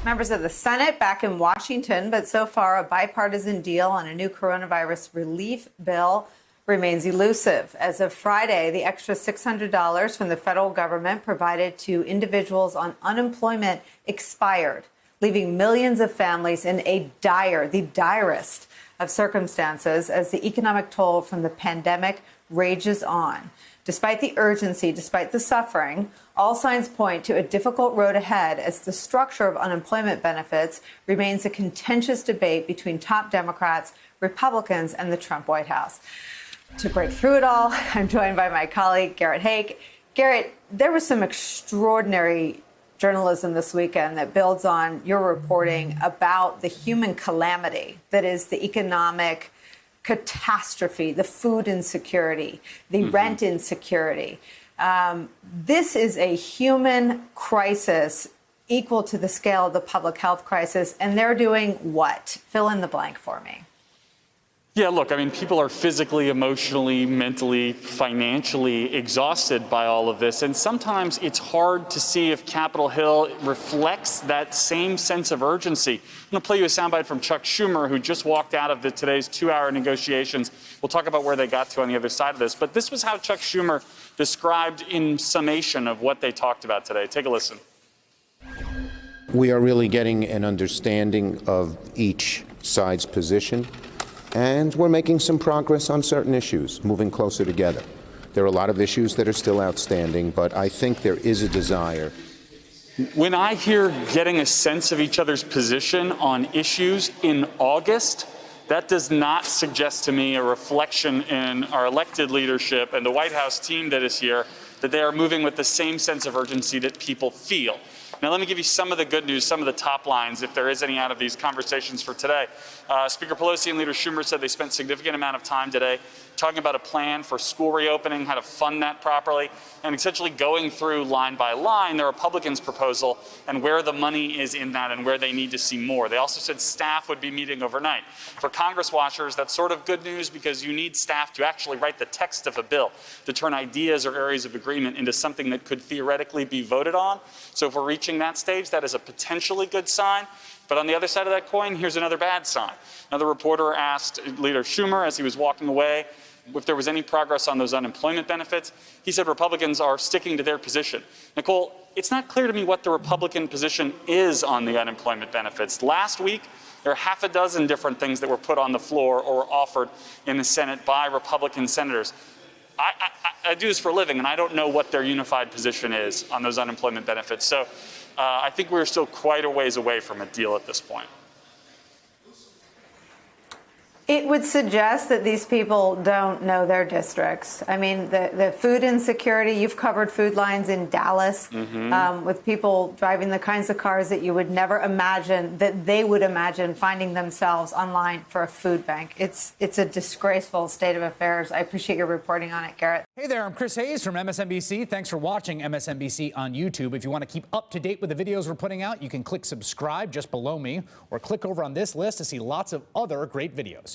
Members of the Senate back in Washington, but so far a bipartisan deal on a new coronavirus relief bill remains elusive. As of Friday, the extra $600 from the federal government provided to individuals on unemployment expired, leaving millions of families in the direst of circumstances as the economic toll from the pandemic rages on. Despite the urgency, despite the suffering, all signs point to a difficult road ahead as the structure of unemployment benefits remains a contentious debate between top Democrats, Republicans, and the Trump White House. To break through it all, I'm joined by my colleague, Garrett Haake. Garrett, there was some extraordinary journalism this weekend that builds on your reporting about the human calamity that is the economic catastrophe, the food insecurity, the rent insecurity. This is a human crisis equal to the scale of the public health crisis, and they're doing what? Fill in the blank for me. Yeah, look, I mean, people are physically, emotionally, mentally, financially exhausted by all of this. And sometimes it's hard to see if Capitol Hill reflects that same sense of urgency. I'm going to play you a soundbite from Chuck Schumer, who just walked out of today's 2-hour negotiations. We'll talk about where they got to on the other side of this. But this was how Chuck Schumer described in summation of what they talked about today. Take a listen. We are really getting an understanding of each side's position. And we're making some progress on certain issues, moving closer together. There are a lot of issues that are still outstanding, but I think there is a desire. When I hear getting a sense of each other's position on issues in August, that does not suggest to me a reflection in our elected leadership and the White House team that is here, that they are moving with the same sense of urgency that people feel. Now, let me give you some of the good news, some of the top lines, if there is any out of these conversations for today. Speaker Pelosi and Leader Schumer said they spent a significant amount of time today talking about a plan for school reopening, how to fund that properly, and essentially going through line by line the Republicans' proposal and where the money is in that and where they need to see more. They also said staff would be meeting overnight. For Congress watchers, that's sort of good news because you need staff to actually write the text of a bill, to turn ideas or areas of agreement into something that could theoretically be voted on. So if we're reaching that stage, that is a potentially good sign. But on the other side of that coin, here's another bad sign. Another reporter asked Leader Schumer as he was walking away if there was any progress on those unemployment benefits. He said Republicans are sticking to their position. Nicole, it's not clear to me what the Republican position is on the unemployment benefits. Last week, there are half a dozen different things that were put on the floor or offered in the Senate by Republican senators. I do this for a living, and I don't know what their unified position is on those unemployment benefits. So I think we're still quite a ways away from a deal at this point. It would suggest that these people don't know their districts. I mean, the food insecurity, you've covered food lines in Dallas with people driving the kinds of cars that you would never imagine that they would imagine finding themselves online for a food bank. It's a disgraceful state of affairs. I appreciate your reporting on it, Garrett. Hey there, I'm Chris Hayes from MSNBC. Thanks for watching MSNBC on YouTube. If you want to keep up to date with the videos we're putting out, you can click subscribe just below me or click over on this list to see lots of other great videos.